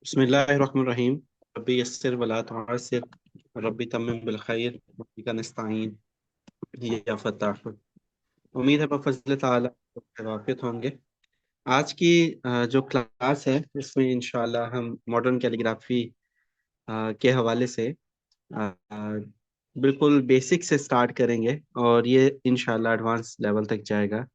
बिस्मिल्लाहिर्रहमानिर्रहीम। रब्बी यस्सिर वला तुअस्सिर, रब्बी तम्मिम बिल खैर, रब्बिका नस्तईन या फत्ताह। उम्मीद है बफज़ल ताला वाक़िफ़ होंगे। आज की जो क्लास है इसमें इंशाल्लाह हम मॉडर्न कैलीग्राफी के हवाले से बिल्कुल बेसिक से स्टार्ट करेंगे और ये इंशाल्लाह एडवांस लेवल तक जाएगा।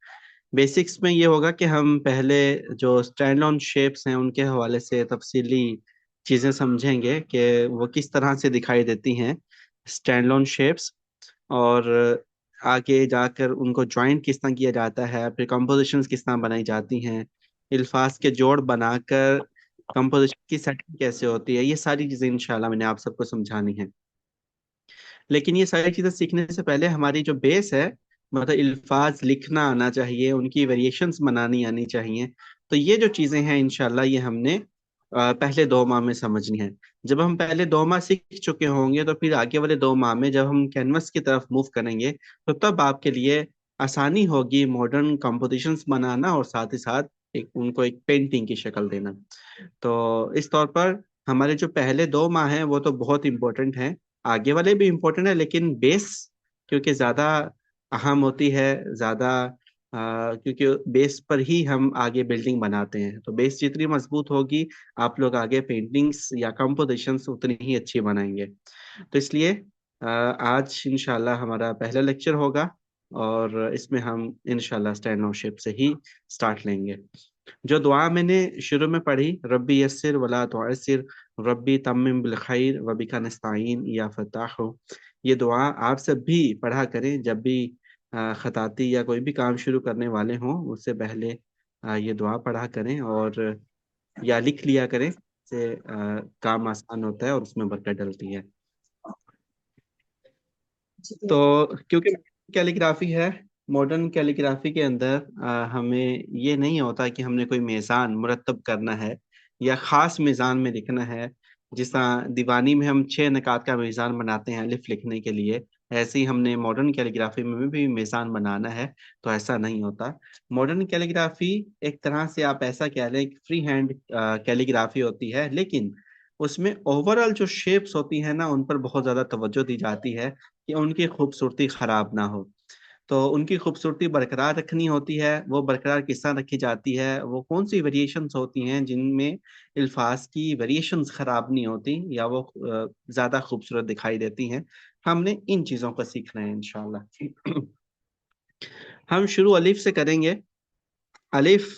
बेसिक्स में ये होगा कि हम पहले जो स्टैंड ऑन शेप्स हैं उनके हवाले से तफसीली चीज़ें समझेंगे कि वो किस तरह से दिखाई देती हैं स्टैंड ऑन शेप्स, और आगे जाकर उनको जॉइंट किस तरह किया जाता है, फिर कंपोजिशंस किस तरह बनाई जाती हैं, अल्फाज के जोड़ बनाकर कंपोजिशन की सेटिंग कैसे होती है, ये सारी चीज़ें इंशाल्लाह मैंने आप सबको समझानी है। लेकिन ये सारी चीजें सीखने से पहले हमारी जो बेस है, मतलब अल्फाज लिखना आना चाहिए, उनकी वेरिएशंस बनानी आनी चाहिए। तो ये जो चीजें हैं इंशाल्लाह ये हमने पहले 2 माह में समझनी है। जब हम पहले 2 माह सीख चुके होंगे तो फिर आगे वाले 2 माह में जब हम कैनवस की तरफ मूव करेंगे तो तब आपके लिए आसानी होगी मॉडर्न कंपोजिशंस बनाना और साथ ही साथ उनको एक पेंटिंग की शक्ल देना। तो इस तौर पर हमारे जो पहले 2 माह हैं वो तो बहुत इंपॉर्टेंट हैं। आगे वाले भी इम्पोर्टेंट है लेकिन बेस क्योंकि ज्यादा अहम होती है, ज्यादा क्योंकि बेस पर ही हम आगे बिल्डिंग बनाते हैं। तो बेस जितनी मजबूत होगी आप लोग आगे पेंटिंग्स या कंपोजिशंस उतनी ही अच्छी बनाएंगे। तो इसलिए आज इंशाल्लाह हमारा पहला लेक्चर होगा और इसमें हम इंशाल्लाह स्टेनोशिप से ही स्टार्ट लेंगे। जो दुआ मैंने शुरू में पढ़ी, रब्बी यस्सिर वला तुअस्सिर, रब्बी तम्मिम बिल खैर व बिका नस्ताईन या फताह, ये दुआ आप सब भी पढ़ा करें जब भी खताती या कोई भी काम शुरू करने वाले हों उससे पहले ये दुआ पढ़ा करें और या लिख लिया करें। से काम आसान होता है और उसमें बरकत डलती है। तो क्योंकि कैलीग्राफी है, मॉडर्न कैलीग्राफी के अंदर हमें ये नहीं होता कि हमने कोई मीज़ान मुरतब करना है या ख़ास मीज़ान में लिखना है। जिस तरह दीवानी में हम 6 निकात का मीज़ान बनाते हैं अलिफ लिखने के लिए, ऐसे ही हमने मॉडर्न कैलीग्राफी में भी मीज़ान बनाना है। तो ऐसा नहीं होता। मॉडर्न कैलीग्राफी एक तरह से आप ऐसा कह लें फ्री हैंड कैलीग्राफी होती है, लेकिन उसमें ओवरऑल जो शेप्स होती है ना उन पर बहुत ज़्यादा तवज्जो दी जाती है कि उनकी खूबसूरती खराब ना हो। तो उनकी खूबसूरती बरकरार रखनी होती है। वो बरकरार किस तरह रखी जाती है, वो कौन सी वेरिएशंस होती हैं जिनमें अल्फाज की वेरिएशंस खराब नहीं होती या वो ज्यादा खूबसूरत दिखाई देती हैं, हमने इन चीजों को सीखना है इंशाल्लाह। हम शुरू अलिफ से करेंगे। अलिफ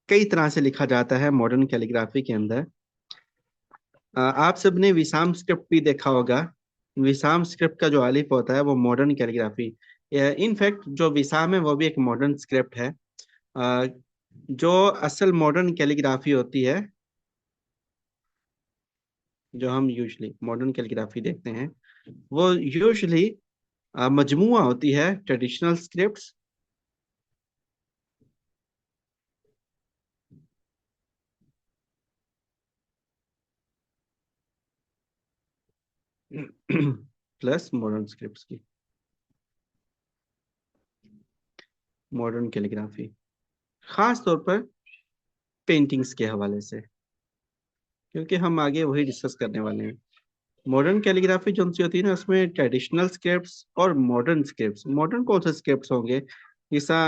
कई तरह से लिखा जाता है मॉडर्न कैलीग्राफी के अंदर। आप सबने विसाम स्क्रिप्ट भी देखा होगा। विसाम स्क्रिप्ट का जो अलिफ होता है वो मॉडर्न कैलीग्राफी, इनफैक्ट जो विसाम है वो भी एक मॉडर्न स्क्रिप्ट है। अ, जो असल मॉडर्न कैलीग्राफी होती है, जो हम यूजली मॉडर्न कैलीग्राफी देखते हैं, वो यूजली मजमुआ होती है traditional scripts plus modern scripts की मॉडर्न कैलीग्राफी, खास तौर पर पेंटिंग्स के हवाले से, क्योंकि हम आगे वही डिस्कस करने वाले हैं। मॉडर्न कैलीग्राफी जो सी होती है ना उसमें ट्रेडिशनल स्क्रिप्ट्स और मॉडर्न स्क्रिप्ट्स। मॉडर्न कौन से स्क्रिप्ट्स होंगे, जैसा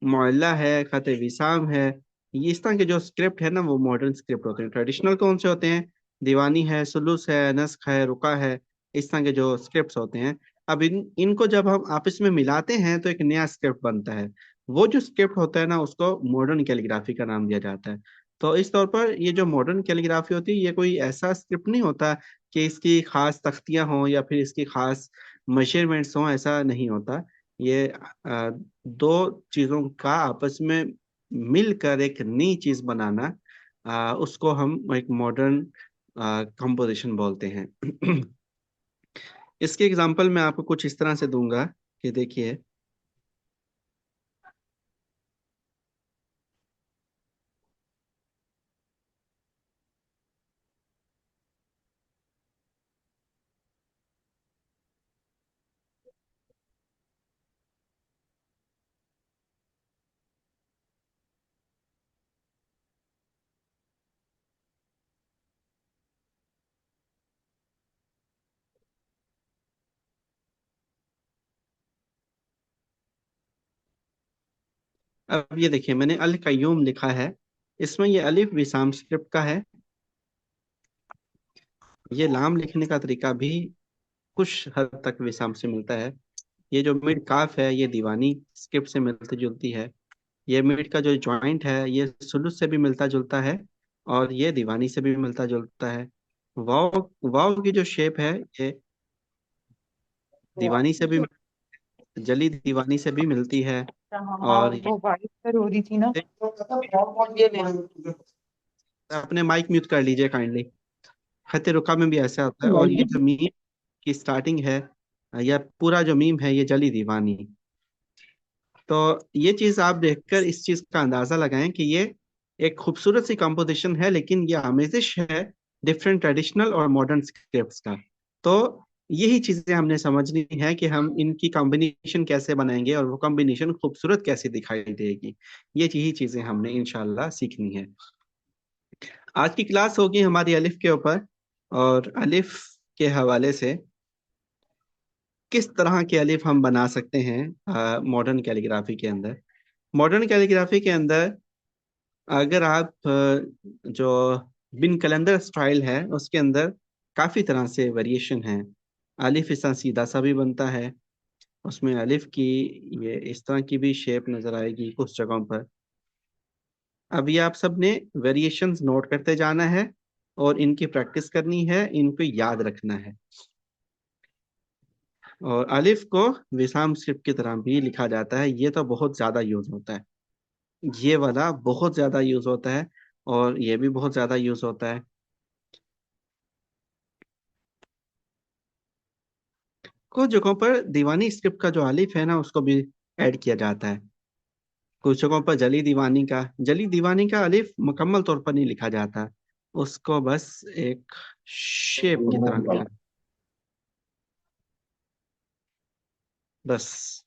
मोयला है, खत विसाम है, ये इस तरह के जो स्क्रिप्ट है ना वो मॉडर्न स्क्रिप्ट होते हैं। ट्रेडिशनल कौन से होते हैं, दीवानी है, सुलूस है, नस्ख है, रुका है, इस तरह के जो स्क्रिप्ट्स होते हैं। अब इनको जब हम आपस में मिलाते हैं तो एक नया स्क्रिप्ट बनता है। वो जो स्क्रिप्ट होता है ना उसको मॉडर्न कैलीग्राफी का नाम दिया जाता है। तो इस तौर पर ये जो मॉडर्न कैलीग्राफी होती है ये कोई ऐसा स्क्रिप्ट नहीं होता कि इसकी खास तख्तियां हों या फिर इसकी खास मेजरमेंट्स हों, ऐसा नहीं होता। ये दो चीजों का आपस में मिलकर एक नई चीज बनाना, उसको हम एक मॉडर्न कंपोजिशन बोलते हैं। इसके एग्जांपल मैं आपको कुछ इस तरह से दूंगा कि देखिए, अब ये देखिए, मैंने अल कय्यूम लिखा है, इसमें ये अलिफ विसाम स्क्रिप्ट का है। ये लाम लिखने का तरीका भी कुछ हद तक विसाम से मिलता है। ये जो मिड काफ है ये दीवानी स्क्रिप्ट से मिलती जुलती है। ये मिड का जो जॉइंट है ये सुलूस से भी मिलता जुलता है, और ये दीवानी से भी मिलता जुलता है। वाव वाव की जो शेप है ये दीवानी से भी, जली दीवानी से भी मिलती है। हाँ और वो बारिश पर हो रही थी ना। अपने माइक म्यूट कर लीजिए काइंडली। खत रुका में भी ऐसा होता है। और ये जो मीम की स्टार्टिंग है, या पूरा जो मीम है ये जली दीवानी। तो ये चीज आप देखकर इस चीज का अंदाजा लगाएं कि ये एक खूबसूरत सी कंपोजिशन है, लेकिन ये आमेजिश है डिफरेंट ट्रेडिशनल और मॉडर्न स्क्रिप्ट्स का। तो यही चीजें हमने समझनी है कि हम इनकी कॉम्बिनेशन कैसे बनाएंगे और वो कॉम्बिनेशन खूबसूरत कैसे दिखाई देगी। ये यही चीजें हमने इंशाल्लाह सीखनी है। आज की क्लास होगी हमारी अलिफ के ऊपर, और अलिफ के हवाले से किस तरह के अलिफ हम बना सकते हैं मॉडर्न कैलीग्राफी के अंदर। मॉडर्न कैलीग्राफी के अंदर अगर आप जो बिन कैलेंडर स्टाइल है उसके अंदर काफी तरह से वेरिएशन है। अलिफ इस तरह सीधा सा भी बनता है, उसमें अलिफ की ये इस तरह की भी शेप नजर आएगी कुछ जगहों पर। अभी आप सब ने वेरिएशंस नोट करते जाना है और इनकी प्रैक्टिस करनी है, इनको याद रखना है। और अलिफ को विसाम स्क्रिप्ट की तरह भी लिखा जाता है, ये तो बहुत ज्यादा यूज होता है। ये वाला बहुत ज्यादा यूज होता है, और ये भी बहुत ज्यादा यूज होता है। कुछ जगहों पर दीवानी स्क्रिप्ट का जो अलिफ है ना उसको भी ऐड किया जाता है। कुछ जगहों पर जली दीवानी का अलिफ मुकम्मल तौर पर नहीं लिखा जाता, उसको बस एक शेप की तरह लिखा, बस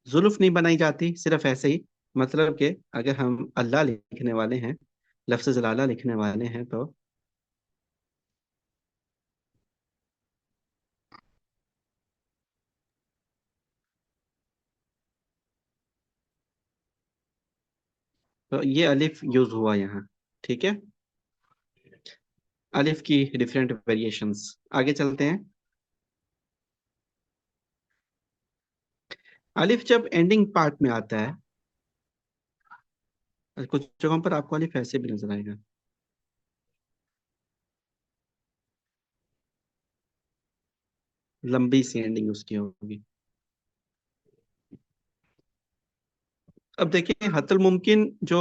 जुल्फ नहीं बनाई जाती, सिर्फ ऐसे ही। मतलब कि अगर हम अल्लाह लिखने वाले हैं, लफ्ज़ जलाला लिखने वाले हैं, तो ये अलिफ यूज हुआ यहाँ। ठीक है, अलिफ की डिफरेंट वेरिएशंस। आगे चलते हैं। अलिफ जब एंडिंग पार्ट में आता है, कुछ जगहों पर आपको अलिफ ऐसे भी नजर आएगा, लंबी सी एंडिंग उसकी होगी। अब देखिए, हतल मुमकिन जो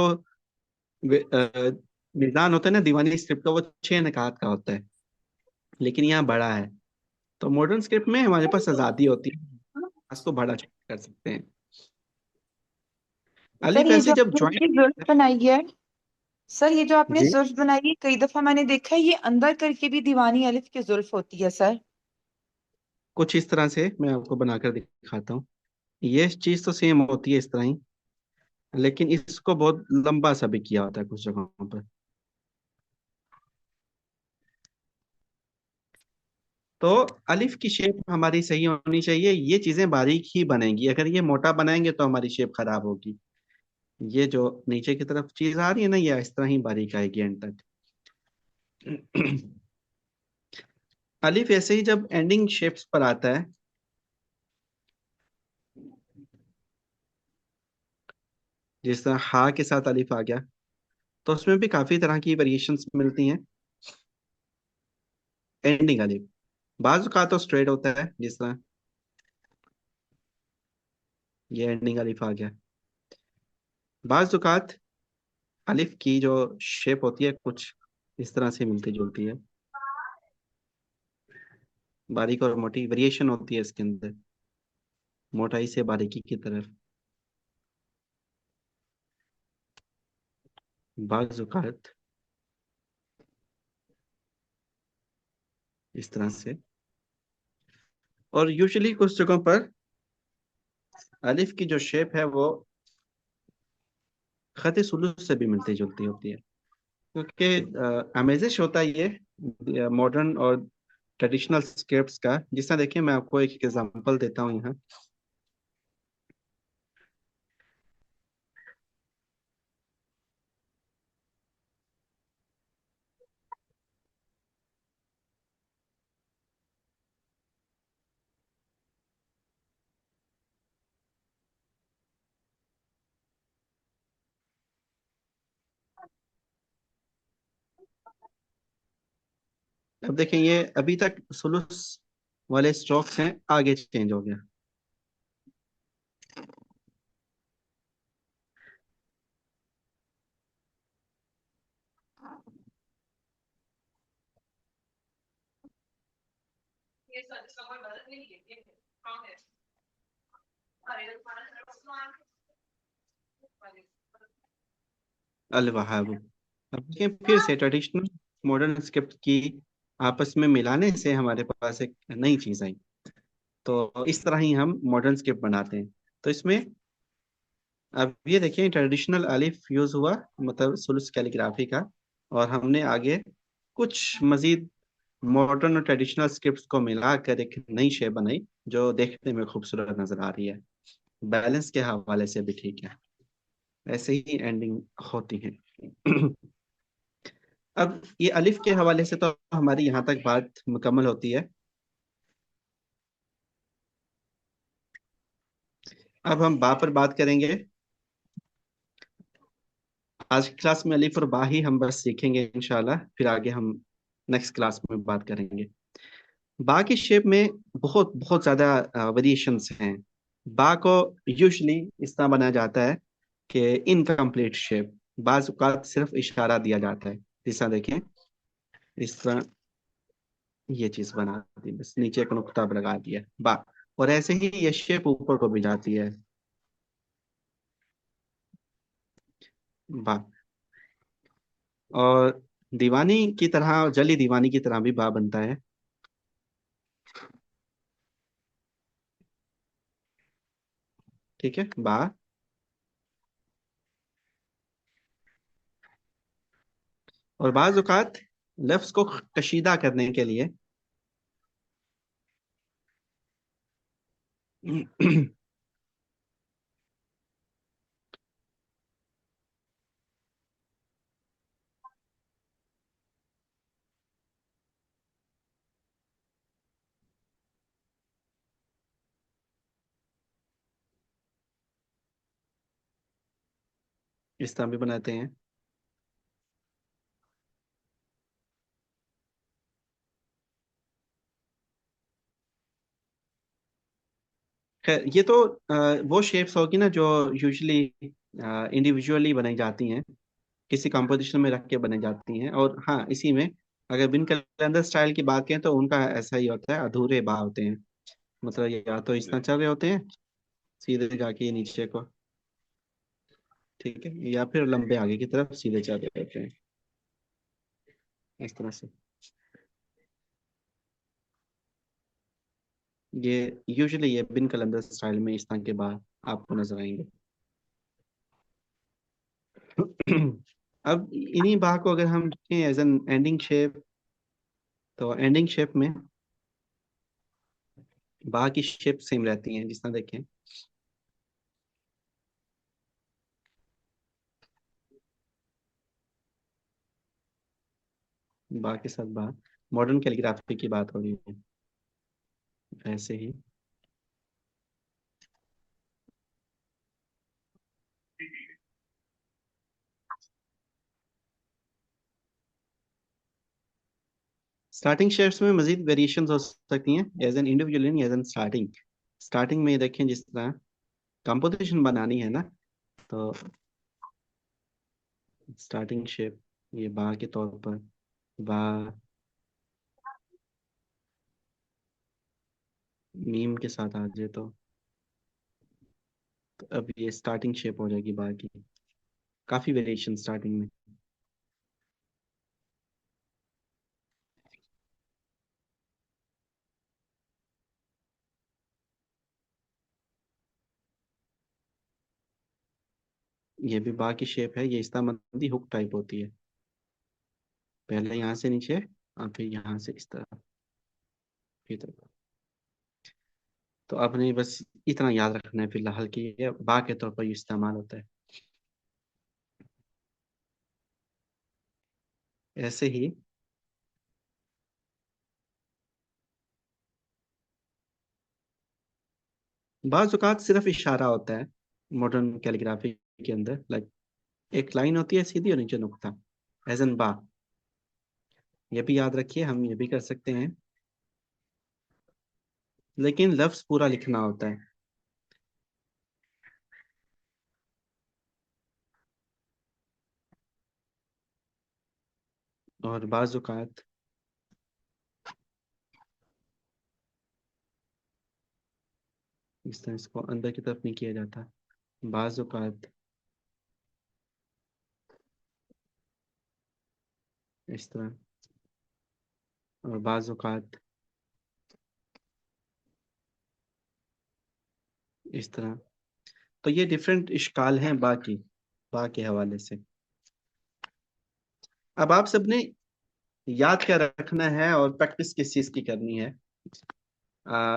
निदान होता है ना दीवानी स्क्रिप्ट का, वो 6 निकात का होता है, लेकिन यहाँ बड़ा है। तो मॉडर्न स्क्रिप्ट में हमारे पास आजादी होती है, इसको बड़ा कर सकते हैं। सर अलिफ ये ऐसे जो जब आपने ज्वाइन, इसकी जुल्फ बनाई है, सर ये जो आपने जी जुल्फ बनाई है, कई दफा मैंने देखा है ये अंदर करके भी दीवानी अलिफ की जुल्फ होती है सर। कुछ इस तरह से मैं आपको बनाकर दिखाता हूँ। ये चीज तो सेम होती है इस तरह ही, लेकिन इसको बहुत लंबा सा भी किया होता है कुछ जगहों पर। तो अलिफ की शेप हमारी सही होनी चाहिए, ये चीजें बारीक ही बनेंगी। अगर ये मोटा बनाएंगे तो हमारी शेप खराब होगी। ये जो नीचे की तरफ चीज आ रही है ना, ये इस तरह ही बारीक आएगी एंड तक। अलिफ ऐसे ही जब एंडिंग शेप्स पर आता है, जिस तरह हा के साथ अलिफ आ गया, तो उसमें भी काफी तरह की वेरिएशंस मिलती हैं। एंडिंग अलिफ बाजू का तो स्ट्रेट होता है, जिस तरह ये एंडिंग अलिफ आ गया। बाजुकात अलिफ की जो शेप होती है कुछ इस तरह से मिलती जुलती है, बारीक और मोटी वेरिएशन होती है इसके अंदर, मोटाई से बारीकी की तरफ। बाजुकात इस तरह से। और यूजुअली कुछ जगहों पर अलिफ की जो शेप है वो खत सुलूस से भी मिलती जुलती होती है, क्योंकि अमेजिश होता है ये मॉडर्न और ट्रेडिशनल स्क्रिप्ट्स का। जिस तरह देखिए, मैं आपको एक एग्जांपल देता हूँ यहाँ। अब देखें, ये अभी तक सुलूस वाले स्ट्रोक्स हैं, आगे चेंज हो गया। अल वहाब। अब देखें, फिर से ट्रेडिशनल मॉडर्न स्क्रिप्ट की आपस में मिलाने से हमारे पास एक नई चीज आई। तो इस तरह ही हम मॉडर्न स्क्रिप्ट बनाते हैं। तो इसमें अब ये देखिए, ट्रेडिशनल अलिफ यूज हुआ, मतलब सुलूस कैलीग्राफी का। और हमने आगे कुछ मजीद मॉडर्न और ट्रेडिशनल स्क्रिप्ट्स को मिलाकर एक नई शेप बनाई, जो देखने में खूबसूरत नजर आ रही है। बैलेंस के हवाले से भी ठीक है। ऐसे ही एंडिंग होती है। अब ये अलिफ के हवाले से तो हमारी यहाँ तक बात मुकम्मल होती है। अब हम बा पर बात करेंगे। आज की क्लास में अलिफ और बा ही हम बस सीखेंगे इंशाल्लाह, फिर आगे हम नेक्स्ट क्लास में बात करेंगे। बा की शेप में बहुत बहुत ज्यादा वेरिएशंस हैं। बा को यूजली इस तरह बनाया जाता है कि इनकम्प्लीट शेप, बाज औक़ात सिर्फ इशारा दिया जाता है। जैसा देखें, इस तरह ये चीज बना दी, बस नीचे एक नुक्ता लगा दिया बा। और ऐसे ही ये शेप ऊपर को भी जाती है, बा। और दीवानी की तरह, जली दीवानी की तरह भी बा बनता है। ठीक है, बा। और बाज औक़ात लफ्ज को कशीदा करने के लिए इस तरह भी बनाते हैं। खैर, ये तो वो शेप्स होगी ना जो यूजुअली इंडिविजुअली बनाई जाती हैं, किसी कंपोजिशन में रख के बनाई जाती हैं। और हाँ, इसी में अगर बिन कैलेंडर स्टाइल की बात करें तो उनका ऐसा ही होता है, अधूरे बा होते हैं। मतलब या तो इस तरह चल रहे होते हैं सीधे जाके ये नीचे को, ठीक है, या फिर लंबे आगे की तरफ सीधे चल रहे होते हैं, इस तरह से। ये यूजुअली ये बिन कैलेंडर स्टाइल में इस तरह के बा आपको नजर आएंगे। अब इन्हीं बा को अगर हम देखें एज एन एंडिंग शेप, तो एंडिंग शेप में बा की शेप सेम रहती है, जिस तरह देखें। बा के साथ बा, मॉडर्न कैलीग्राफी की बात हो रही है। ऐसे ही स्टार्टिंग शेप्स में मजीद वेरिएशन हो सकती हैं, as an individual, as an starting. Starting में देखें, जिस तरह कंपोजिशन बनानी है ना, तो स्टार्टिंग शेप ये बा के तौर पर, बा मीम के साथ आ जाए तो अब ये स्टार्टिंग शेप हो जाएगी बा की। काफी वेरिएशन स्टार्टिंग में। ये भी बा की शेप है, ये इस्तामंदी हुक टाइप होती है। पहले यहाँ से नीचे और फिर यहाँ से इस तरह, फिर तरह। तो आपने बस इतना याद रखना है फिलहाल कि ये बा के तौर पर ये इस्तेमाल होता है। ऐसे ही बाज़ औक़ात सिर्फ इशारा होता है मॉडर्न कैलीग्राफी के अंदर। लाइक एक लाइन होती है सीधी और नीचे नुक्ता, एज एन बा। ये भी याद रखिए, हम ये भी कर सकते हैं, लेकिन लफ्ज पूरा लिखना होता है। और बाज़ औक़ात इस तरह इसको अंदर की तरफ नहीं किया जाता, बाज़ औक़ात इस तरह, और बाज़ औक़ात इस तरह। तो ये डिफरेंट इश्काल हैं बा के हवाले से। अब आप सबने याद क्या रखना है और प्रैक्टिस किस चीज़ की करनी है,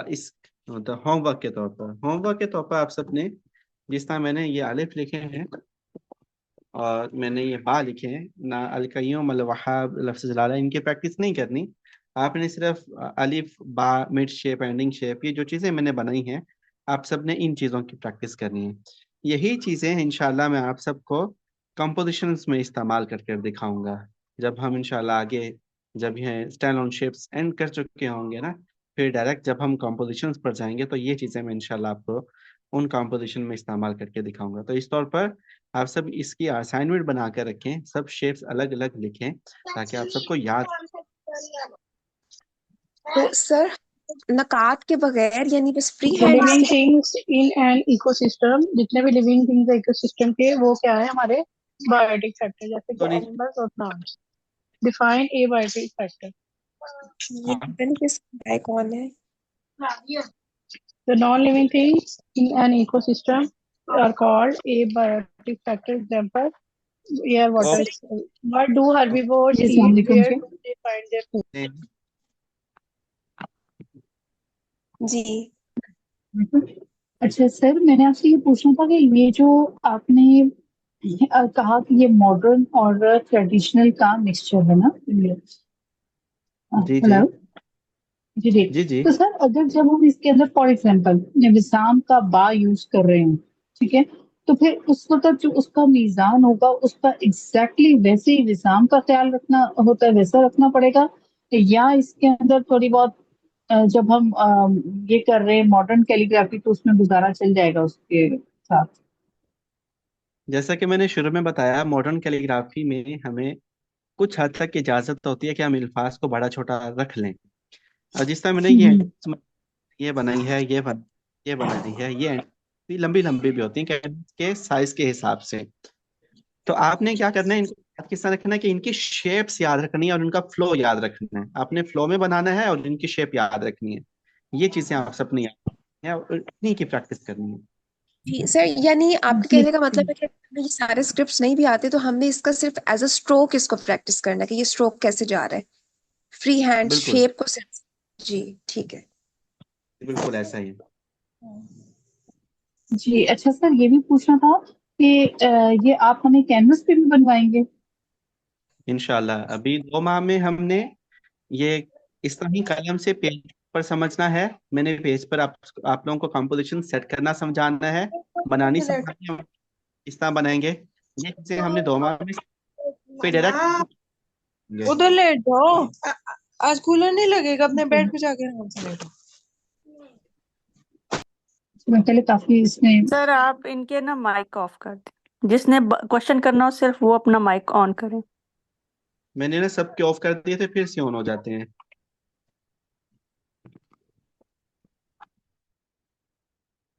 इस मतलब होमवर्क के तौर पर आप सबने, जिस तरह मैंने ये अलिफ लिखे हैं और मैंने ये बा लिखे हैं ना, अलकय्यूम अल वहाब लफ्ज़ जलाला, इनकी प्रैक्टिस नहीं करनी। आपने सिर्फ अलिफ बा मिड शेप एंडिंग शेप, ये जो चीज़ें मैंने बनाई हैं, आप सबने इन चीज़ों की प्रैक्टिस करनी है। यही चीज़ें इंशाल्लाह मैं आप सबको कंपोजिशंस में इस्तेमाल करके दिखाऊंगा, जब हम इंशाल्लाह आगे, जब ये स्टैंड ऑन शेप्स एंड कर चुके होंगे ना, फिर डायरेक्ट जब हम कंपोजिशंस पर जाएंगे तो ये चीज़ें मैं इंशाल्लाह आपको उन कंपोजिशन में इस्तेमाल करके दिखाऊंगा। तो इस तौर पर आप सब इसकी असाइनमेंट बना कर रखें, सब शेप्स अलग अलग लिखें ताकि आप सबको याद। तो सर नकात के बगैर यानी बस free hand living things in an ecosystem, जितने भी लिविंग थिंग्स है इकोसिस्टम के, वो क्या है हमारे बायोटिक फैक्टर, जैसे कि एनिमल्स और plants. Define abiotic factor. ये पता नहीं किस गाय कौन है। The non-living things in an ecosystem are called abiotic factor. Example, air, water. What do herbivores eat? Where do they find their food? जी अच्छा सर, मैंने आपसे ये पूछना था कि ये जो आपने कहा कि ये मॉडर्न और ट्रेडिशनल का मिक्सचर है ना, जी जी हेलो जी जी। जी जी। तो सर अगर जब हम इसके अंदर फॉर एग्जांपल विसाम का बा यूज कर रहे हैं, ठीक है, तो फिर उस वक्त जो उसका मीजान होगा उसका एग्जैक्टली वैसे ही विसाम का ख्याल रखना होता है, वैसा रखना पड़ेगा, या इसके अंदर थोड़ी बहुत जब हम ये कर रहे हैं मॉडर्न कैलीग्राफी तो उसमें गुजारा चल जाएगा उसके साथ। जैसा कि मैंने शुरू में बताया, मॉडर्न कैलीग्राफी में हमें कुछ हद तक इजाजत होती है कि हम अल्फाज को बड़ा छोटा रख लें। और जिस तरह मैंने ये बनाई है, ये बनाई है, ये लंबी लंबी भी होती है के साइज के हिसाब से। तो आपने क्या करना है, इनको याद किस तरह रखना है कि इनकी शेप्स याद रखनी है और इनका फ्लो याद रखना है। आपने फ्लो में बनाना है और इनकी शेप याद रखनी है। ये चीजें आप सबने याद रखनी है और इन्हीं की प्रैक्टिस करनी है। जी सर, यानी आपके कहने का मतलब है कि हमें ये सारे स्क्रिप्ट्स नहीं भी आते तो हमने इसका सिर्फ एज अ स्ट्रोक इसको प्रैक्टिस करना है कि ये स्ट्रोक कैसे जा रहा है, फ्री हैंड बिल्कुल शेप को सिर्फ। जी ठीक है। बिल्कुल ऐसा ही है। जी अच्छा सर, ये भी पूछना था कि ये आप हमें कैनवस पे भी बनवाएंगे? इंशाल्लाह अभी 2 माह में हमने ये इस तरह ही कलम से पेज पर समझना है। मैंने पेज पर आप लोगों को कंपोजिशन सेट करना समझाना है, बनानी समझानी है, इस तरह बनाएंगे। ये चीजें हमने 2 माह में पे डायरेक्ट। उधर लेट जाओ, आज कूलर नहीं लगेगा, अपने बेड पे जाके आराम से लेटो। पहले काफी इसमें। सर आप इनके ना माइक ऑफ कर दें, जिसने क्वेश्चन करना हो सिर्फ वो अपना माइक ऑन करें। मैंने ना सबके ऑफ कर दिए थे, फिर से ऑन हो जाते हैं।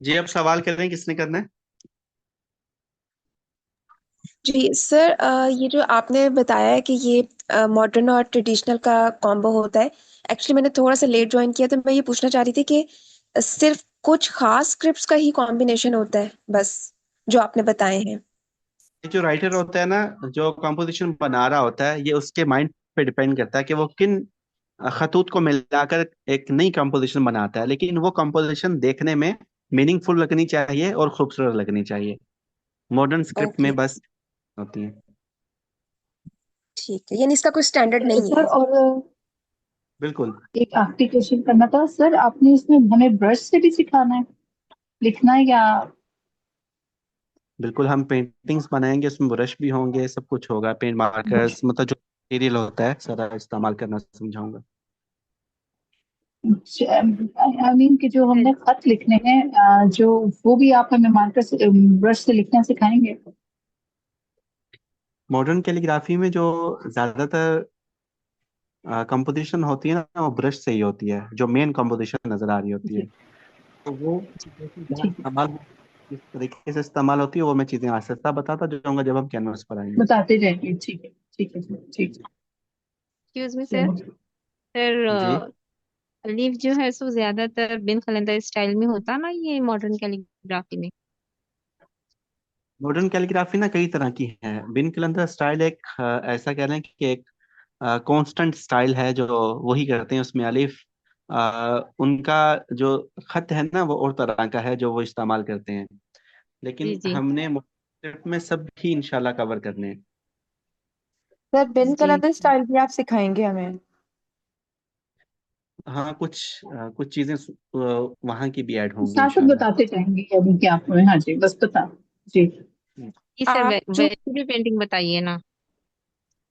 जी अब सवाल कर रहे हैं, किसने करना है? जी सर, ये जो आपने बताया है कि ये मॉडर्न और ट्रेडिशनल का कॉम्बो होता है, एक्चुअली मैंने थोड़ा सा लेट ज्वाइन किया तो मैं ये पूछना चाह रही थी कि सिर्फ कुछ खास स्क्रिप्ट्स का ही कॉम्बिनेशन होता है बस जो आपने बताए हैं। ये जो राइटर होता है ना, जो कंपोजिशन बना रहा होता है, ये उसके माइंड पे डिपेंड करता है कि वो किन खतूत को मिलाकर एक नई कंपोजिशन बनाता है, लेकिन वो कंपोजिशन देखने में मीनिंगफुल लगनी चाहिए और खूबसूरत लगनी चाहिए। मॉडर्न स्क्रिप्ट ओके में बस होती है। ठीक है, यानी इसका कोई स्टैंडर्ड नहीं सर है। और बिल्कुल एक आखिरी क्वेश्चन करना था सर, आपने इसमें हमें ब्रश से भी सिखाना है लिखना है या? बिल्कुल, हम पेंटिंग्स बनाएंगे, उसमें ब्रश भी होंगे, सब कुछ होगा, पेंट मार्कर्स, मतलब जो मटेरियल होता है सारा इस्तेमाल करना समझाऊंगा। आई मीन कि जो हमने खत लिखने हैं, जो वो भी आप हमें मार्कर से, ब्रश से लिखना सिखाएंगे? मॉडर्न कैलीग्राफी में जो ज्यादातर कंपोजिशन होती है ना, वो ब्रश से ही होती है, जो मेन कंपोजिशन नजर आ रही होती है। जी, तो वो जैसे जहाँ ठीक है, इस्तेमाल किस तरीके से इस्तेमाल होती है वो मैं चीजें आहिस्ता आहिस्ता बताता जाऊंगा जब हम कैनवस पर आएंगे। बताते जाएंगे। ठीक है, ठीक है सर, ठीक है। Excuse me sir. चलिए। जी। सर लीफ जो है सो ज्यादातर बिन कलंदर स्टाइल में होता ना, ये मॉडर्न कैलीग्राफी में? मॉडर्न कैलीग्राफी ना कई तरह की है। बिन कलंदर स्टाइल एक ऐसा कह रहे हैं कि एक कांस्टेंट स्टाइल है जो वही करते हैं। उसमें अलिफ उनका जो खत है ना वो और तरह का है जो वो इस्तेमाल करते हैं। जी लेकिन जी हमने ट्रिप में सब भी इंशाल्लाह कवर करने हैं। सर बिन जी। कलर स्टाइल भी आप सिखाएंगे हमें? हाँ, कुछ चीजें वहाँ की भी ऐड होंगी साथ साथ इंशाल्लाह। बताते जाएंगे अभी क्या आप हमें। हाँ जी, बस बता। जी। जी सर, आप जो वैसे भी पेंटिंग बताइए ना।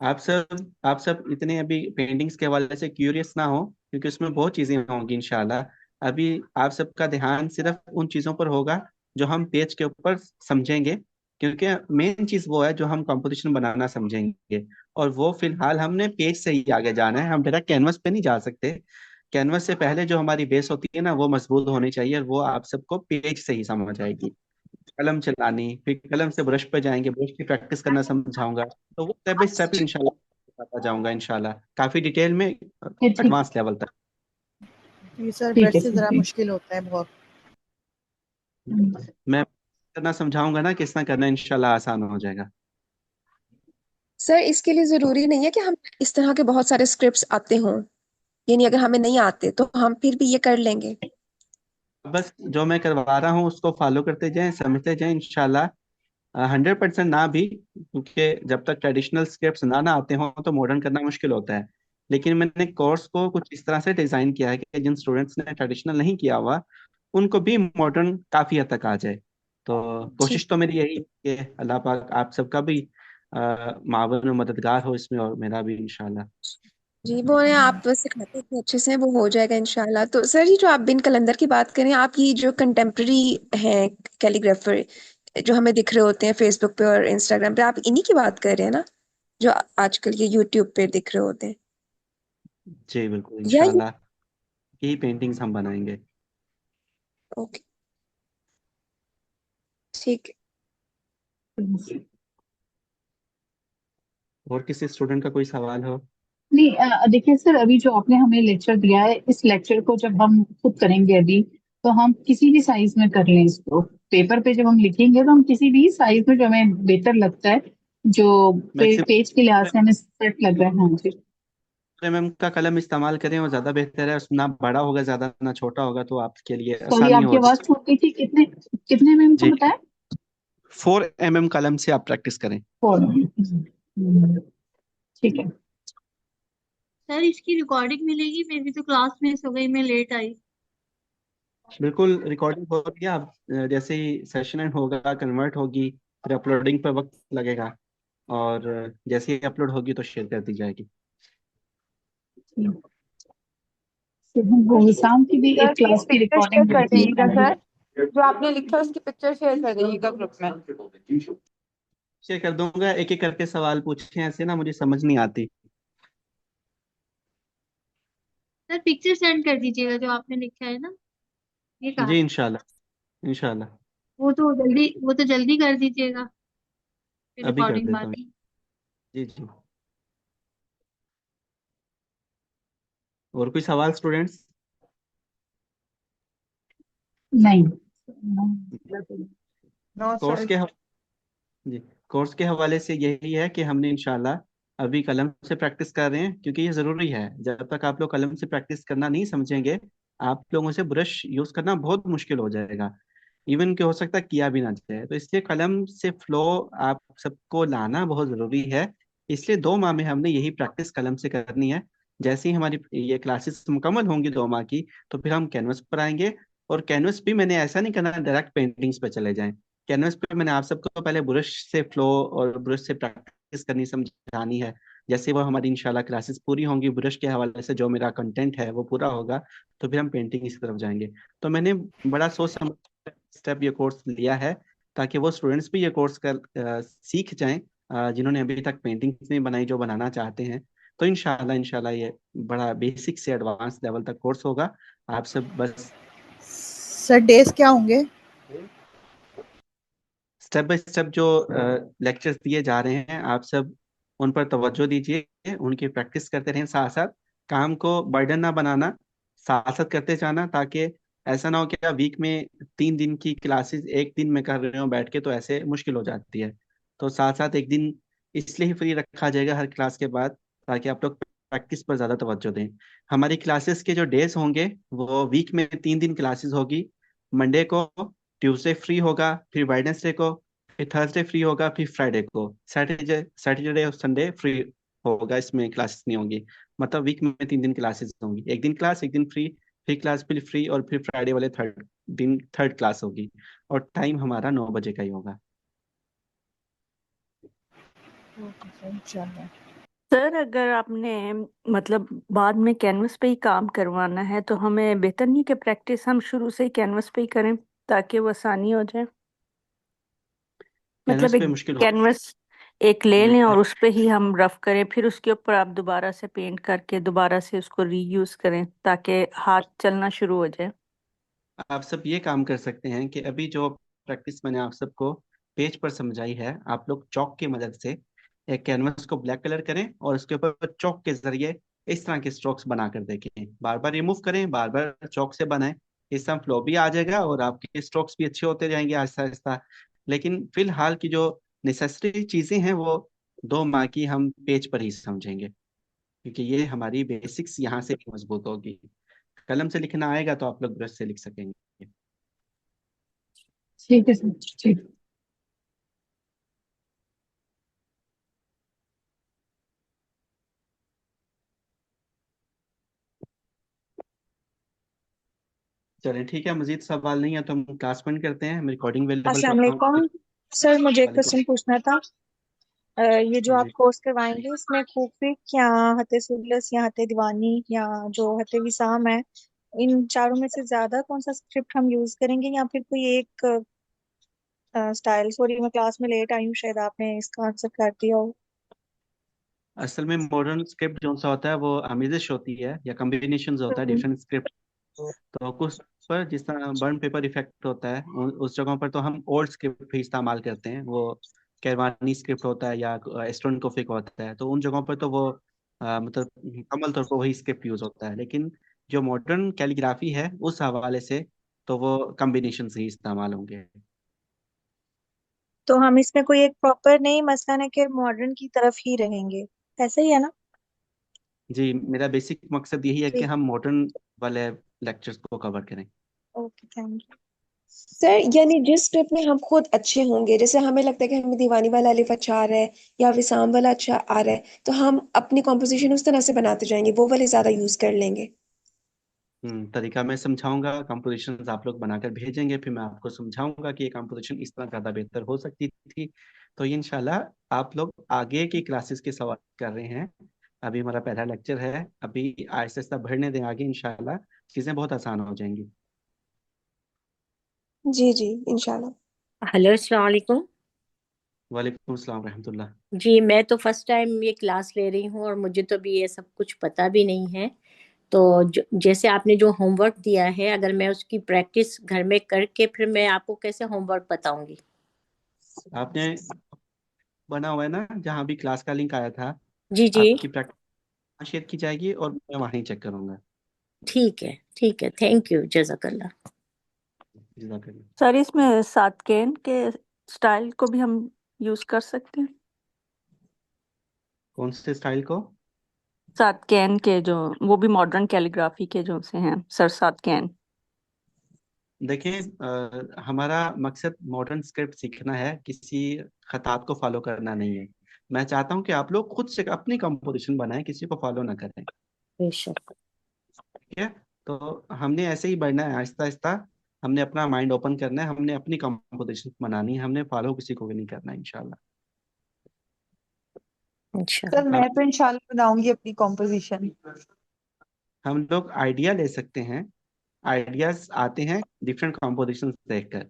आप सब इतने अभी पेंटिंग्स के हवाले से क्यूरियस ना हो, क्योंकि उसमें बहुत चीजें होंगी इंशाल्लाह। अभी आप सबका ध्यान सिर्फ उन चीजों पर होगा जो हम पेज के ऊपर समझेंगे, क्योंकि मेन चीज वो है जो हम कंपोजिशन बनाना समझेंगे। और वो फिलहाल हमने पेज से ही आगे जाना है, हम डायरेक्ट कैनवस पे नहीं जा सकते। कैनवस से पहले जो हमारी बेस होती है ना वो मजबूत होनी चाहिए, और वो आप सबको पेज से ही समझ आएगी। कलम चलानी, फिर कलम से ब्रश पे जाएंगे, ब्रश की प्रैक्टिस करना समझाऊंगा। तो वो स्टेप बाय स्टेप इंशाल्लाह बताता जाऊंगा इंशाल्लाह, काफी डिटेल में, ठीक। एडवांस लेवल तक। ये सर ठीक ब्रश है से सर, जरा ठीक। मुश्किल होता है बहुत। मैं करना समझाऊंगा ना, किस तरह करना इंशाल्लाह आसान हो जाएगा। सर इसके लिए जरूरी नहीं है कि हम इस तरह के बहुत सारे स्क्रिप्ट्स आते हों, यानी अगर हमें नहीं आते तो हम फिर भी ये कर लेंगे। बस जो मैं करवा रहा हूँ उसको फॉलो करते जाएं, समझते जाएं इंशाल्लाह। 100% ना भी, क्योंकि जब तक ट्रेडिशनल स्क्रिप्ट्स ना आते हों तो मॉडर्न करना मुश्किल होता है। लेकिन मैंने कोर्स को कुछ इस तरह से डिजाइन किया है कि जिन स्टूडेंट्स ने ट्रेडिशनल नहीं किया हुआ उनको भी मॉडर्न काफी हद तक आ जाए। तो ठीक। कोशिश तो मेरी यही है कि अल्लाह पाक आप सबका भी मावन और मददगार हो इसमें, और मेरा भी इंशाल्लाह। जी वो है, आप बस सिखाते हैं अच्छे से, वो हो जाएगा इंशाल्लाह। तो सर ये जो आप बिन कलंदर की बात करें, आप ये जो कंटेम्प्रेरी हैं कैलीग्राफर जो हमें दिख रहे होते हैं फेसबुक पे और इंस्टाग्राम पे, आप इन्हीं की बात कर रहे हैं ना, जो आजकल ये यूट्यूब पे दिख रहे होते हैं? जी बिल्कुल, या ये इंशाल्लाह यही पेंटिंग्स हम बनाएंगे। ओके, ठीक है। और किसी स्टूडेंट का कोई सवाल हो? नहीं, देखिए सर, अभी जो आपने हमें लेक्चर दिया है, इस लेक्चर को जब हम खुद करेंगे अभी, तो हम किसी भी साइज में कर लें इसको। पेपर पे जब हम लिखेंगे तो हम किसी भी साइज में जो हमें बेहतर लगता है, जो पेज के लिहाज से हमें सेट लग रहा है। हाँ जी। मैम का कलम इस्तेमाल करें वो ज्यादा बेहतर है, उसमें ना बड़ा होगा ज्यादा ना छोटा होगा, तो आपके लिए सॉरी, आसानी आपकी हो। आवाज छूट गई थी। कितने कितने में इनको जी, बताया? 4 mm कलम से आप प्रैक्टिस करें। ठीक है। सर इसकी रिकॉर्डिंग मिलेगी? मेरी तो क्लास मिस हो गई, मैं लेट आई। बिल्कुल रिकॉर्डिंग हो रही है। आप जैसे ही सेशन एंड होगा कन्वर्ट होगी, फिर अपलोडिंग पर वक्त लगेगा, और जैसे ही अपलोड होगी तो शेयर कर दी जाएगी। वो विशाम की भी सर एक क्लास की पिक्चर शेयर रिकॉर्डिंग कर बनती दीजिएगा है। सर, जो आपने लिखा है उसकी पिक्चर शेयर कर दीजिएगा ग्रुप में। शेयर कर दूंगा, एक एक करके सवाल पूछे, ऐसे ना मुझे समझ नहीं आती। सर पिक्चर सेंड कर दीजिएगा जो आपने लिखा है ना, ये कहा। जी इंशाल्लाह, इंशाल्लाह वो तो जल्दी कर दीजिएगा, फिर अभी कर रिकॉर्डिंग देता बाद हूँ। में। जी जी। और कोई सवाल स्टूडेंट्स? नहीं। No course sir. के जी, कोर्स के हवाले से यही है कि हमने इंशाल्लाह अभी कलम से प्रैक्टिस कर रहे हैं, क्योंकि ये ज़रूरी है। जब तक आप लोग कलम से प्रैक्टिस करना नहीं समझेंगे, आप लोगों से ब्रश यूज़ करना बहुत मुश्किल हो जाएगा। इवन कि हो सकता है किया भी ना जाए। तो इसलिए कलम से फ्लो आप सबको लाना बहुत ज़रूरी है। इसलिए 2 माह में हमने यही प्रैक्टिस कलम से करनी है। जैसे ही हमारी ये क्लासेस मुकम्मल होंगी 2 माह की, तो फिर हम कैनवस पर आएंगे। और कैनवस भी मैंने ऐसा नहीं करना डायरेक्ट पेंटिंग्स पे चले जाएं। कैनवस पे मैंने आप सबको पहले ब्रश से फ्लो और ब्रश से प्रैक्टिस करनी समझानी है। जैसे वो हमारी इंशाल्लाह क्लासेस पूरी होंगी, ब्रश के हवाले से जो मेरा कंटेंट है वो पूरा होगा, तो फिर हम पेंटिंग की तरफ जाएंगे। तो मैंने बड़ा सोच समझ स्टेप ये कोर्स लिया है, ताकि वो स्टूडेंट्स भी ये कोर्स कर सीख जाएं, जिन्होंने अभी तक पेंटिंग्स नहीं बनाई, जो बनाना चाहते हैं। तो इंशाल्लाह इंशाल्लाह ये बड़ा बेसिक से एडवांस लेवल तक कोर्स होगा। आप सब बस सर डेज क्या होंगे? स्टेप बाय स्टेप जो लेक्चर्स दिए जा रहे हैं, आप सब उन पर तवज्जो दीजिए, उनकी प्रैक्टिस करते रहें, साथ साथ काम को बर्डन ना बनाना, साथ साथ करते जाना, ताकि ऐसा ना हो कि वीक में 3 दिन की क्लासेस एक दिन में कर रहे हो बैठ के, तो ऐसे मुश्किल हो जाती है। तो साथ साथ एक दिन इसलिए ही फ्री रखा जाएगा हर क्लास के बाद, ताकि आप लोग प्रैक्टिस पर ज़्यादा तवज्जो दें। हमारी क्लासेस के जो डेज होंगे, वो वीक में 3 दिन क्लासेस होगी। मंडे को, ट्यूसडे फ्री होगा, फिर वेडनेसडे को, फिर थर्सडे फ्री होगा, फिर फ्राइडे को, सैटरडे सैटरडे और संडे फ्री होगा, इसमें क्लासेस नहीं होंगी। मतलब वीक में 3 दिन क्लासेस होंगी, एक दिन क्लास, एक दिन फ्री, फिर क्लास फिर फ्री, और फिर फ्राइडे वाले थर्ड दिन थर्ड क्लास होगी। और टाइम हमारा 9 बजे का ही होगा। ओके सर, इंशाल्लाह। सर अगर आपने मतलब बाद में कैनवस पे ही काम करवाना है, तो हमें बेहतर नहीं कि प्रैक्टिस हम शुरू से ही कैनवस पे ही करें, ताकि वो आसानी हो जाए। मतलब कैनवस एक पे मुश्किल हो कैनवस एक ले लें मैं और उस पे ही हम रफ करें, फिर उसके ऊपर आप दोबारा से पेंट करके दोबारा से उसको रीयूज करें, ताकि हाथ चलना शुरू हो जाए। आप सब ये काम कर सकते हैं कि अभी जो प्रैक्टिस मैंने आप सबको पेज पर समझाई है, आप लोग चौक की मदद से एक कैनवस को ब्लैक कलर करें, और उसके ऊपर चौक के जरिए इस तरह के स्ट्रोक्स बना कर देखें, बार बार रिमूव करें, बार बार चौक से बनाएं। इस तरह फ्लो भी आ जाएगा और आपके स्ट्रोक्स भी अच्छे होते जाएंगे आहिस्ता आहिस्ता। लेकिन फिलहाल की जो नेसेसरी चीजें हैं, वो 2 माह की हम पेज पर ही समझेंगे, क्योंकि ये हमारी बेसिक्स यहाँ से भी मजबूत होगी। कलम से लिखना आएगा तो आप लोग ब्रश से लिख सकेंगे। ठीक है सर, ठीक। चलिए ठीक है, मजीद सवाल नहीं है तो हम क्लास बंद करते हैं, हम रिकॉर्डिंग अवेलेबल अस्सलाम करता हूँ। वालेकुम सर, मुझे एक वालेकुम। क्वेश्चन पूछना था। ये जो आप जी, कोर्स करवाएंगे, इसमें खूफिक या हते सुलस या हते दीवानी या जो हते विसाम है, इन चारों में से ज्यादा कौन सा स्क्रिप्ट हम यूज करेंगे, या फिर कोई एक स्टाइल? सॉरी, मैं क्लास में लेट आई हूँ, शायद आपने इसका आंसर कर दिया हो। असल में मॉडर्न स्क्रिप्ट जो सा होता है वो आमेजिश होती है या कम्बिनेशन होता है हम्म। Different script. तो कुछ पर जिस तरह बर्न पेपर इफेक्ट होता है, उस जगहों पर तो हम ओल्ड स्क्रिप्ट भी इस्तेमाल करते हैं। वो कैरवानी स्क्रिप्ट होता है या एस्टोन कोफिक होता है, तो उन जगहों पर तो वो मतलब मुकम्मल तौर पर वही स्क्रिप्ट यूज होता है। लेकिन जो मॉडर्न कैलीग्राफी है उस हवाले से तो वो कम्बिनेशन ही इस्तेमाल होंगे। तो हम इसमें कोई एक प्रॉपर नहीं, मसलन है कि मॉडर्न की तरफ ही रहेंगे, ऐसा ही है ना? जी, मेरा बेसिक मकसद यही है कि ठीक। हम मॉडर्न वाले लेक्चर्स को कवर करें। Okay, thank you. सर यानी जिस स्क्रिप्ट में हम खुद अच्छे होंगे, जैसे हमें लगता है कि हमें दीवानी वाला अलिफ अच्छा आ रहा है या विसाम वाला अच्छा आ रहा है, तो हम अपनी कॉम्पोजिशन उस तरह से बनाते जाएंगे, वो वाले ज्यादा यूज कर लेंगे। तरीका मैं समझाऊंगा, कंपोजिशन आप लोग बनाकर भेजेंगे, फिर मैं आपको समझाऊंगा कि ये कंपोजिशन इस तरह ज़्यादा बेहतर हो सकती थी। तो ये इंशाल्लाह आप लोग आगे की क्लासेस के सवाल कर रहे हैं। अभी हमारा पहला लेक्चर है, अभी आहिस्ता आहिस्ता बढ़ने दें आगे, इंशाल्लाह चीज़ें बहुत आसान हो जाएंगी। जी जी, इंशाल्लाह। हेलो, अस्सलाम वालेकुम। वालेकुम अस्सलाम रहमतुल्लाह। जी, मैं तो फर्स्ट टाइम ये क्लास ले रही हूँ और मुझे तो भी ये सब कुछ पता भी नहीं है। तो जैसे आपने जो होमवर्क दिया है, अगर मैं उसकी प्रैक्टिस घर में करके फिर मैं आपको कैसे होमवर्क बताऊंगी? आपने बना हुआ है ना, जहाँ भी क्लास का लिंक आया था, जी जी। आपकी प्रैक्टिस शेयर की जाएगी और मैं वहीं चेक करूंगा। ठीक है, ठीक है, थैंक यू, जज़ाकल्लाह। जज़ाकल्लाह। सर इसमें सातकेन के स्टाइल को भी हम यूज कर सकते हैं? कौन से स्टाइल को? सातकेन के जो, वो भी मॉडर्न कैलीग्राफी के जो से हैं सर, सातकेन। देखिए, हमारा मकसद मॉडर्न स्क्रिप्ट सीखना है, किसी खतात को फॉलो करना नहीं है। मैं चाहता हूं कि आप लोग खुद से अपनी कंपोजिशन बनाएं, किसी को फॉलो ना करें। बेशक। ठीक है? तो हमने ऐसे ही बढ़ना है आहिस्ता आहिस्ता। हमने अपना माइंड ओपन करना है, हमने अपनी कंपोजिशन बनानी है, हमने फॉलो किसी को भी नहीं करना है इंशाल्लाह। अच्छा। सर मैं हम तो इंशाल्लाह बनाऊंगी अपनी कॉम्पोजिशन। हम लोग आइडिया ले सकते हैं, आइडियाज आते हैं डिफरेंट कॉम्पोजिशन देखकर,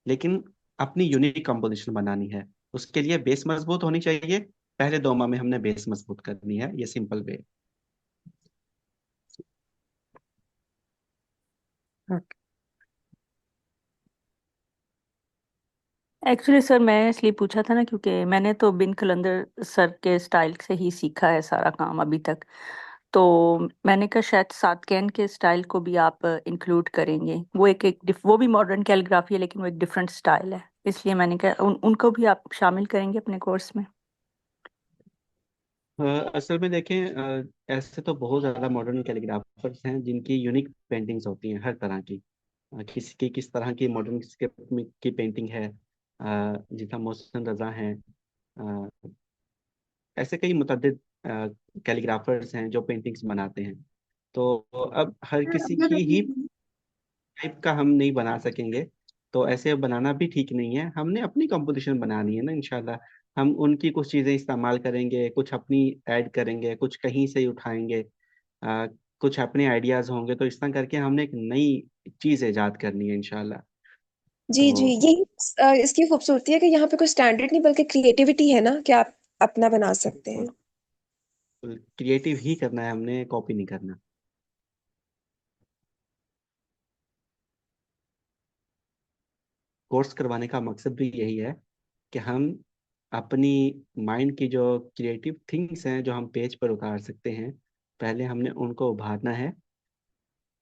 लेकिन अपनी यूनिक कॉम्पोजिशन बनानी है। उसके लिए बेस मजबूत होनी चाहिए। पहले 2 माह में हमने बेस मजबूत करनी है, ये सिंपल वे। एक्चुअली सर मैं इसलिए पूछा था ना, क्योंकि मैंने तो बिन कलंदर सर के स्टाइल से ही सीखा है सारा काम अभी तक। तो मैंने कहा शायद सातकैन के स्टाइल को भी आप इंक्लूड करेंगे। वो वो भी मॉडर्न कैलीग्राफी है, लेकिन वो एक डिफरेंट स्टाइल है। इसलिए मैंने कहा उनको भी आप शामिल करेंगे अपने कोर्स में। असल में देखें, ऐसे तो बहुत ज़्यादा मॉडर्न कैलीग्राफर्स हैं जिनकी यूनिक पेंटिंग्स होती हैं हर तरह की। किसी की किस तरह की मॉडर्न की पेंटिंग है, जितना मोहसिन रजा हैं। अ, ऐसे कई मुतअद्दिद कैलीग्राफर्स हैं जो पेंटिंग्स बनाते हैं। तो अब हर किसी की ही टाइप का हम नहीं बना सकेंगे, तो ऐसे बनाना भी ठीक नहीं है। हमने अपनी कंपोजिशन बनानी है ना, इंशाल्लाह। हम उनकी कुछ चीज़ें इस्तेमाल करेंगे, कुछ अपनी ऐड करेंगे, कुछ कहीं से ही उठाएंगे, आ, कुछ अपने आइडियाज़ होंगे। तो इस तरह करके हमने एक नई चीज़ ईजाद करनी है इंशाल्लाह। जी जी, तो यही इसकी खूबसूरती है कि यहाँ पे कोई स्टैंडर्ड नहीं बल्कि क्रिएटिविटी है ना, कि आप अपना बना सकते हैं। क्रिएटिव ही करना है हमने, कॉपी नहीं करना। कोर्स करवाने का मकसद भी यही है कि हम अपनी माइंड की जो क्रिएटिव थिंग्स हैं जो हम पेज पर उतार सकते हैं, पहले हमने उनको उभारना है।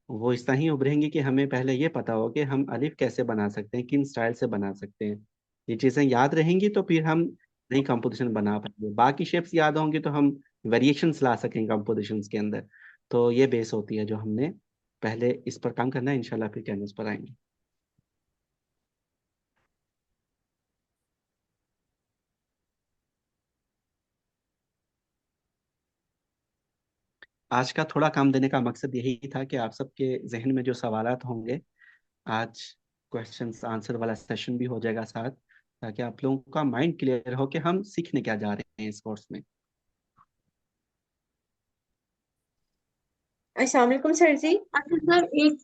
वो इस तरह ही उभरेंगे कि हमें पहले ये पता हो कि हम अलिफ कैसे बना सकते हैं, किन स्टाइल से बना सकते हैं। ये चीज़ें याद रहेंगी तो फिर हम नई कंपोजिशन बना पाएंगे। बाकी शेप्स याद होंगी तो हम वेरिएशंस ला सकेंगे कंपोजिशंस के अंदर। तो ये बेस होती है जो हमने पहले इस पर काम करना है, इंशाल्लाह फिर कैनवस पर आएंगे। आज का थोड़ा काम देने का मकसद यही था कि आप सबके जहन में जो सवालात होंगे, आज क्वेश्चंस आंसर वाला सेशन भी हो जाएगा साथ, ताकि आप लोगों का माइंड क्लियर हो कि हम सीखने क्या जा रहे हैं इस कोर्स में। अस्सलाम वालेकुम सर जी। अच्छा सर, एक,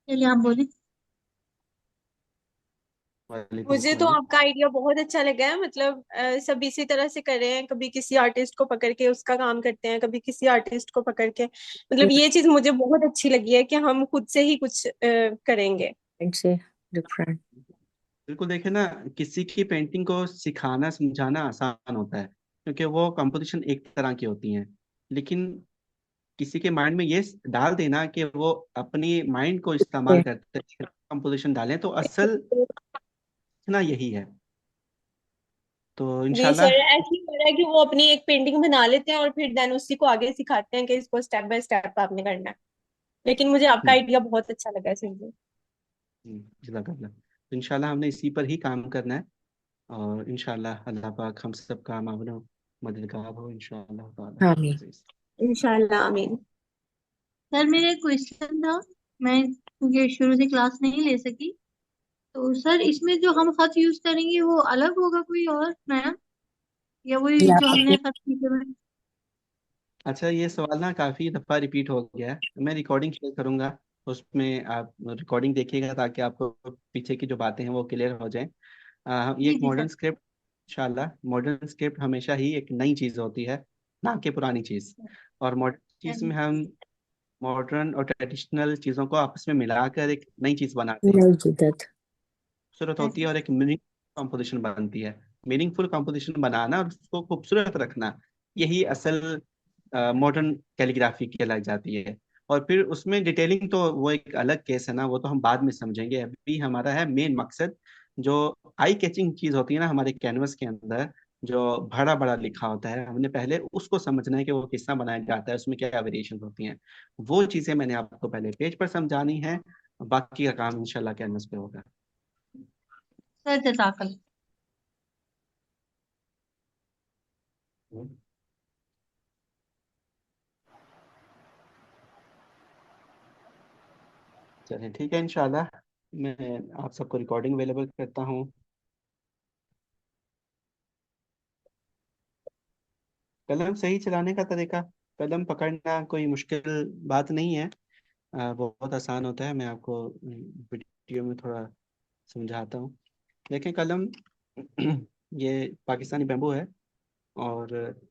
चलिए आप बोले। वालेकुम मुझे तो सलाम। आपका आइडिया बहुत अच्छा लगा है। मतलब सब इसी तरह से कर रहे हैं, कभी किसी आर्टिस्ट को पकड़ के उसका काम करते हैं, कभी किसी आर्टिस्ट को पकड़ के। मतलब ये चीज मुझे बहुत अच्छी लगी है कि हम खुद से ही कुछ करेंगे। से डिफरेंट। बिल्कुल, देखे ना, किसी की पेंटिंग को सिखाना समझाना आसान होता है क्योंकि वो कंपोजिशन एक तरह की होती हैं। लेकिन किसी के माइंड में ये डाल देना कि वो अपनी माइंड को इस्तेमाल करते कंपोजिशन डालें, तो असल ना यही है। तो जी सर, इंशाल्लाह। ऐसे ही हो रहा है कि वो अपनी एक पेंटिंग बना लेते हैं और फिर देन उसी को आगे सिखाते हैं कि इसको स्टेप बाय स्टेप आपने करना है। लेकिन मुझे आपका हम्म, आइडिया बहुत अच्छा लगा है सर जी। जज़ाकल्लाह। तो इंशाल्लाह हमने इसी पर ही काम करना है, और इंशाल्लाह अल्लाह पाक हम सब का मावनो मददगार हो, इंशाल्लाह ताला आमीन। अज़ीज़। इंशाल्लाह, आमीन। सर मेरा एक क्वेश्चन था। मैं क्योंकि शुरू से क्लास नहीं ले सकी, तो सर इसमें जो हम खत यूज करेंगे वो अलग होगा कोई और नया, या वही जो हमने खत सीखे हुए? अच्छा, ये सवाल ना काफ़ी दफ़ा रिपीट हो गया है। मैं रिकॉर्डिंग शेयर करूंगा, उसमें आप रिकॉर्डिंग देखिएगा ताकि आपको पीछे की जो बातें हैं वो क्लियर हो जाएं। ये जी एक जी मॉडर्न सर। स्क्रिप्ट, इंशाल्लाह मॉडर्न स्क्रिप्ट हमेशा ही एक नई चीज़ होती है, ना कि पुरानी चीज़। और मॉडर्न चीज़ में हम मॉडर्न और ट्रेडिशनल चीज़ों को आपस में मिलाकर एक नई चीज़ बनाते हैं, नई जिद्दत। खूबसूरत होती है और एक मीनिंग कॉम्पोजिशन बनती है। मीनिंगफुल कॉम्पोजिशन बनाना और उसको खूबसूरत रखना, यही असल मॉडर्न कैलीग्राफी कहलाई जाती है। और फिर उसमें डिटेलिंग तो वो एक अलग केस है ना, वो तो हम बाद में समझेंगे। अभी हमारा है मेन मकसद, जो आई कैचिंग चीज होती है ना हमारे कैनवस के अंदर, जो बड़ा बड़ा लिखा होता है, हमने पहले उसको समझना है कि वो किस तरह बनाया जाता है, उसमें क्या वेरिएशन होती हैं। वो चीजें मैंने आपको पहले पेज पर समझानी है, बाकी का काम इंशाल्लाह कैनवस पे होगा। सर जज़ाकल्लाह। चलिए ठीक है, इंशाल्लाह मैं आप सबको रिकॉर्डिंग अवेलेबल करता हूँ। कलम सही चलाने का तरीका, कलम पकड़ना कोई मुश्किल बात नहीं है, बहुत आसान होता है। मैं आपको वीडियो में थोड़ा समझाता हूँ। देखें कलम ये पाकिस्तानी बैम्बू है, और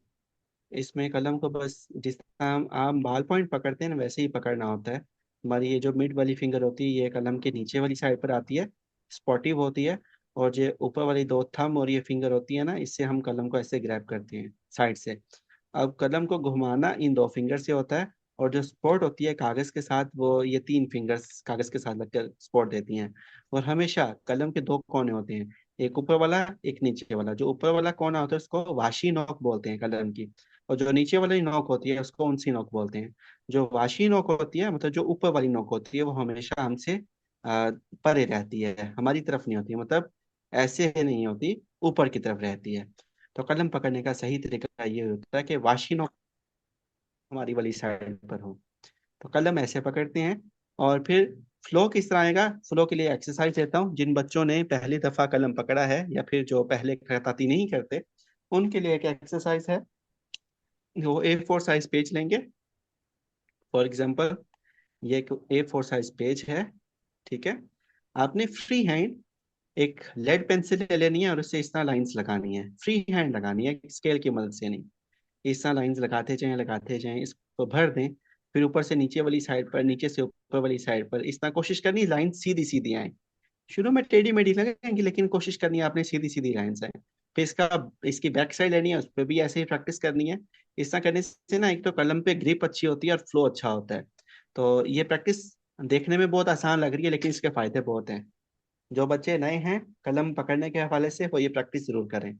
इसमें कलम को बस जिस तरह हम आम बाल पॉइंट पकड़ते हैं ना, वैसे ही पकड़ना होता है। हमारी ये जो मिड वाली फिंगर होती है, ये कलम के नीचे वाली साइड पर आती है, स्पॉटिव होती है। और जो ऊपर वाली दो थंब और ये फिंगर होती है ना, इससे हम कलम को ऐसे ग्रैब करते हैं साइड से। अब कलम को घुमाना इन दो फिंगर से होता है, और जो स्पॉट होती है कागज के साथ, वो ये तीन फिंगर्स कागज के साथ लगकर स्पॉट देती हैं। और हमेशा कलम के दो कोने होते हैं, एक ऊपर वाला एक नीचे वाला। जो ऊपर वाला कोना होता है उसको वाशी नोक बोलते हैं कलम की, और जो नीचे वाली नोक होती है उसको उनसी नोक बोलते हैं। जो वाशी नोक होती है, मतलब जो ऊपर वाली नोक होती है, वो हमेशा हमसे परे रहती है, हमारी तरफ नहीं होती, मतलब ऐसे नहीं होती, ऊपर की तरफ रहती है। तो कलम पकड़ने का सही तरीका ये होता है कि वाशी नोक हमारी वाली साइड पर हो। तो कलम ऐसे पकड़ते हैं। और फिर फ्लो किस तरह आएगा, फ्लो के लिए एक्सरसाइज देता हूँ। जिन बच्चों ने पहली दफा कलम पकड़ा है, या फिर जो पहले खताती नहीं करते, उनके लिए एक एक्सरसाइज है। वो A4 साइज पेज लेंगे। फॉर एग्जांपल ये एक A4 साइज पेज है, ठीक है। आपने फ्री हैंड एक लेड पेंसिल ले लेनी है, और उससे इस तरह लाइंस लगानी है, फ्री हैंड लगानी है, स्केल की मदद से नहीं। इस तरह लाइंस लगाते जाएं, इसको भर दें। फिर ऊपर से नीचे वाली साइड पर, नीचे से ऊपर वाली साइड पर, इस तरह कोशिश करनी लाइन सीधी सीधी आए। शुरू में टेढ़ी मेढ़ी लगेंगी, लेकिन कोशिश करनी है आपने सीधी सीधी लाइन आए। फिर इसकी बैक साइड लेनी है, उस पर भी ऐसे ही प्रैक्टिस करनी है। इस तरह करने से ना, एक तो कलम पे ग्रिप अच्छी होती है और फ्लो अच्छा होता है। तो ये प्रैक्टिस देखने में बहुत आसान लग रही है, लेकिन इसके फायदे बहुत हैं। जो बच्चे नए हैं कलम पकड़ने के हवाले से, वो ये प्रैक्टिस जरूर करें।